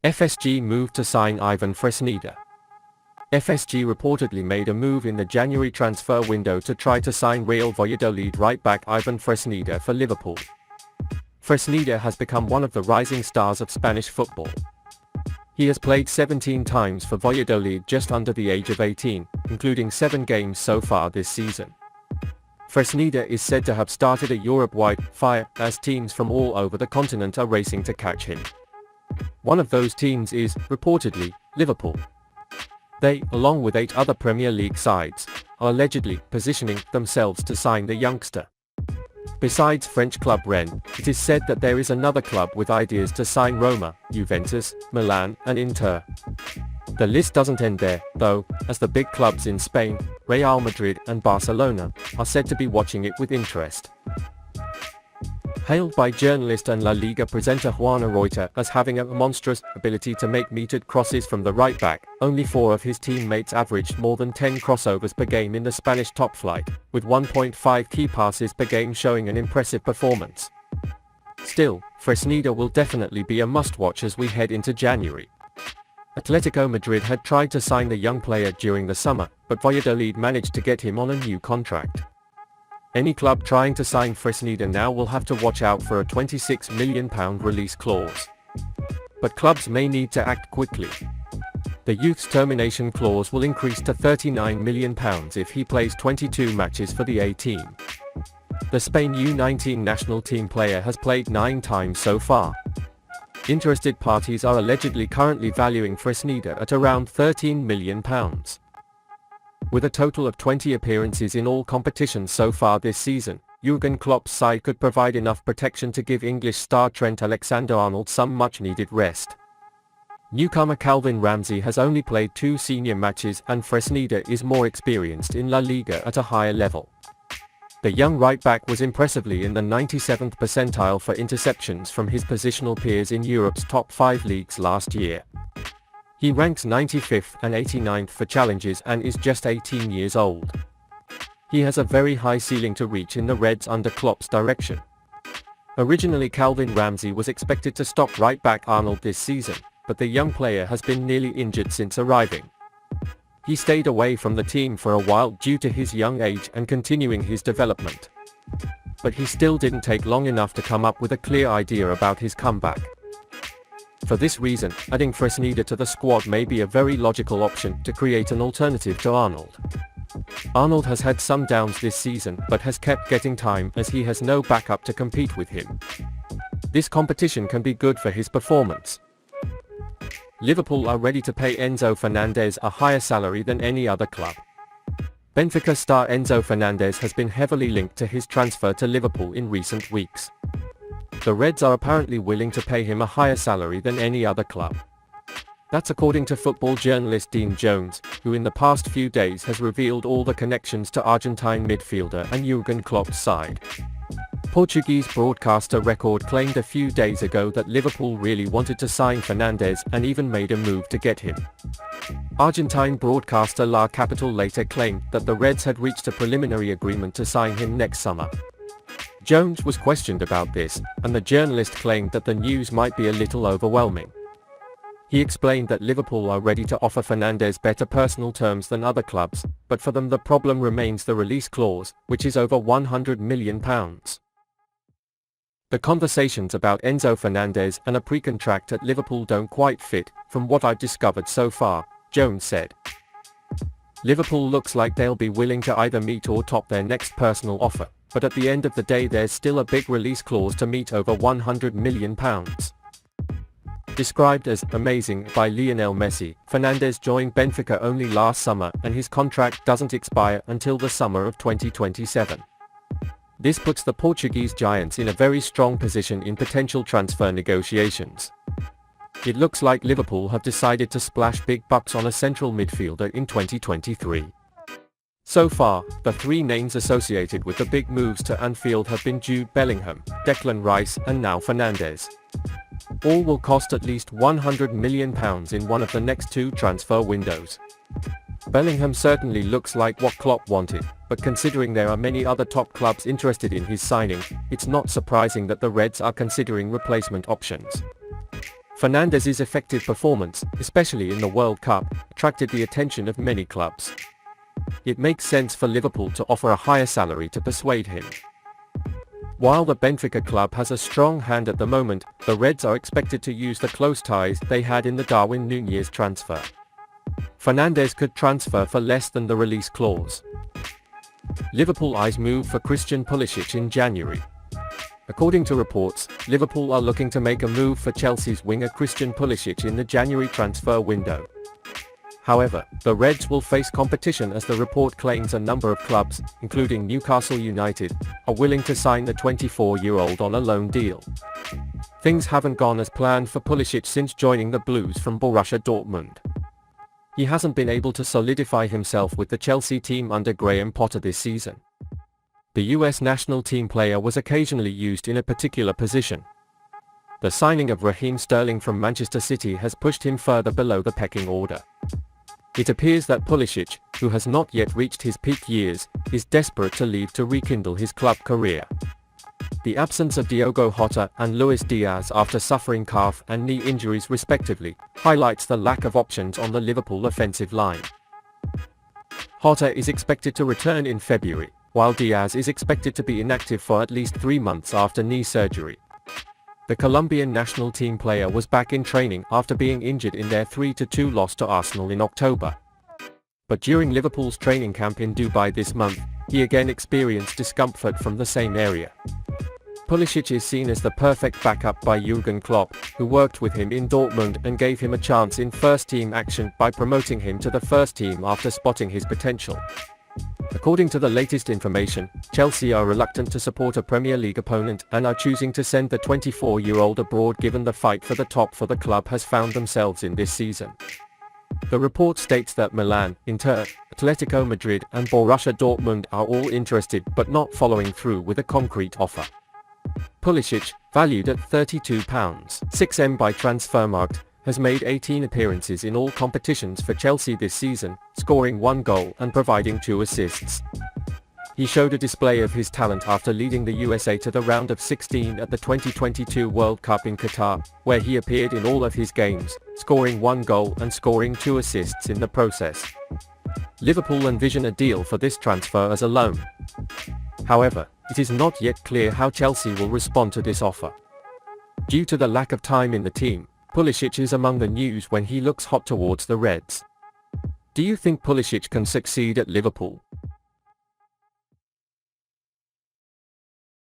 FSG moved to sign Ivan Fresneda. FSG reportedly made a move in the January transfer window to try to sign Real Valladolid right-back Ivan Fresneda for Liverpool. Fresneda has become one of the rising stars of Spanish football. He has played 17 times for Valladolid just under the age of 18, including 7 games so far this season. Fresneda is said to have started a Europe-wide fire as teams from all over the continent are racing to catch him. One of those teams is, reportedly, Liverpool. They, along with 8 other Premier League sides, are allegedly positioning themselves to sign the youngster. Besides French club Rennes, it is said that there is another club with ideas to sign Roma, Juventus, Milan and Inter. The list doesn't end there, though, as the big clubs in Spain, Real Madrid and Barcelona, are said to be watching it with interest. Hailed by journalist and La Liga presenter Juan Reuter as having a monstrous ability to make metered crosses from the right back, only 4 of his teammates averaged more than 10 crossovers per game in the Spanish top flight, with 1.5 key passes per game showing an impressive performance. Still, Fresneda will definitely be a must-watch as we head into January. Atletico Madrid had tried to sign the young player during the summer, but Valladolid managed to get him on a new contract. Any club trying to sign Fresneda now will have to watch out for a £26 million release clause. But clubs may need to act quickly. The youth's termination clause will increase to £39 million if he plays 22 matches for the A team. The Spain U19 national team player has played 9 times so far. Interested parties are allegedly currently valuing Fresneda at around £13 million. With a total of 20 appearances in all competitions so far this season, Jürgen Klopp's side could provide enough protection to give English star Trent Alexander-Arnold some much-needed rest. Newcomer Calvin Ramsey has only played 2 senior matches and Fresneda is more experienced in La Liga at a higher level. The young right-back was impressively in the 97th percentile for interceptions from his positional peers in Europe's top 5 leagues last year. He ranks 95th and 89th for challenges and is just 18 years old. He has a very high ceiling to reach in the Reds under Klopp's direction. Originally Calvin Ramsey was expected to stop right-back Arnold this season, but the young player has been nearly injured since arriving. He stayed away from the team for a while due to his young age and continuing his development. But he still didn't take long enough to come up with a clear idea about his comeback. For this reason, adding Fresneda to the squad may be a very logical option to create an alternative to Arnold. Arnold has had some downs this season but has kept getting time as he has no backup to compete with him. This competition can be good for his performance. Liverpool are ready to pay ENZO FERNANDEZ a higher salary than any other club. Benfica star ENZO FERNANDEZ has been heavily linked to his transfer to Liverpool in recent weeks. The Reds are apparently willing to pay him a higher salary than any other club. That's according to football journalist Dean Jones, who in the past few days has revealed all the connections to Argentine midfielder and Jürgen Klopp's side. Portuguese broadcaster Record claimed a few days ago that Liverpool really wanted to sign Fernandes and even made a move to get him. Argentine broadcaster La Capital later claimed that the Reds had reached a preliminary agreement to sign him next summer. Jones was questioned about this, and the journalist claimed that the news might be a little overwhelming. He explained that Liverpool are ready to offer Fernandes better personal terms than other clubs, but for them the problem remains the release clause, which is over £100 million. The conversations about ENZO FERNANDEZ and a pre-contract at Liverpool don't quite fit, from what I've discovered so far, Jones said. Liverpool looks like they'll be willing to either meet or top their next personal offer, but at the end of the day there's still a big release clause to meet over £100 million. Described as amazing by Lionel Messi, Fernandes joined Benfica only last summer and his contract doesn't expire until the summer of 2027. This puts the Portuguese giants in a very strong position in potential transfer negotiations. It looks like Liverpool have decided to splash big bucks on a central midfielder in 2023. So far, the 3 names associated with the big moves to Anfield have been Jude Bellingham, Declan Rice and now Fernandes. All will cost at least £100 million in one of the next 2 transfer windows. Bellingham certainly looks like what Klopp wanted, but considering there are many other top clubs interested in his signing, it's not surprising that the Reds are considering replacement options. Fernandez's effective performance, especially in the World Cup, attracted the attention of many clubs. It makes sense for Liverpool to offer a higher salary to persuade him. While the Benfica club has a strong hand at the moment, the Reds are expected to use the close ties they had in the Darwin Nunez transfer. Fernandez could transfer for less than the release clause. Liverpool eyes move for Christian Pulisic in January. According to reports, Liverpool are looking to make a move for Chelsea's winger Christian Pulisic in the January transfer window. However, the Reds will face competition as the report claims a number of clubs, including Newcastle United, are willing to sign the 24-year-old on a loan deal. Things haven't gone as planned for Pulisic since joining the Blues from Borussia Dortmund. He hasn't been able to solidify himself with the Chelsea team under Graham Potter this season. The US national team player was occasionally used in a particular position. The signing of Raheem Sterling from Manchester City has pushed him further below the pecking order. It appears that Pulisic, who has not yet reached his peak years, is desperate to leave to rekindle his club career. The absence of Diogo Jota and Luis Diaz after suffering calf and knee injuries respectively, highlights the lack of options on the Liverpool offensive line. Jota is expected to return in February, while Diaz is expected to be inactive for at least 3 months after knee surgery. The Colombian national team player was back in training after being injured in their 3-2 loss to Arsenal in October. But during Liverpool's training camp in Dubai this month, he again experienced discomfort from the same area. Pulisic is seen as the perfect backup by Jürgen Klopp, who worked with him in Dortmund and gave him a chance in first-team action by promoting him to the first team after spotting his potential. According to the latest information, Chelsea are reluctant to support a Premier League opponent and are choosing to send the 24-year-old abroad given the fight for the top for the club has found themselves in this season. The report states that Milan, Inter, Atletico Madrid and Borussia Dortmund are all interested but not following through with a concrete offer. Pulisic, valued at £32.6m by Transfermarkt, has made 18 appearances in all competitions for Chelsea this season, scoring 1 goal and providing 2 assists. He showed a display of his talent after leading the USA to the round of 16 at the 2022 World Cup in Qatar, where he appeared in all of his games, scoring 1 goal and scoring 2 assists in the process. Liverpool envision a deal for this transfer as a loan. However, it is not yet clear how Chelsea will respond to this offer. Due to the lack of time in the team, Pulisic is among the news when he looks hot towards the Reds. Do you think Pulisic can succeed at Liverpool?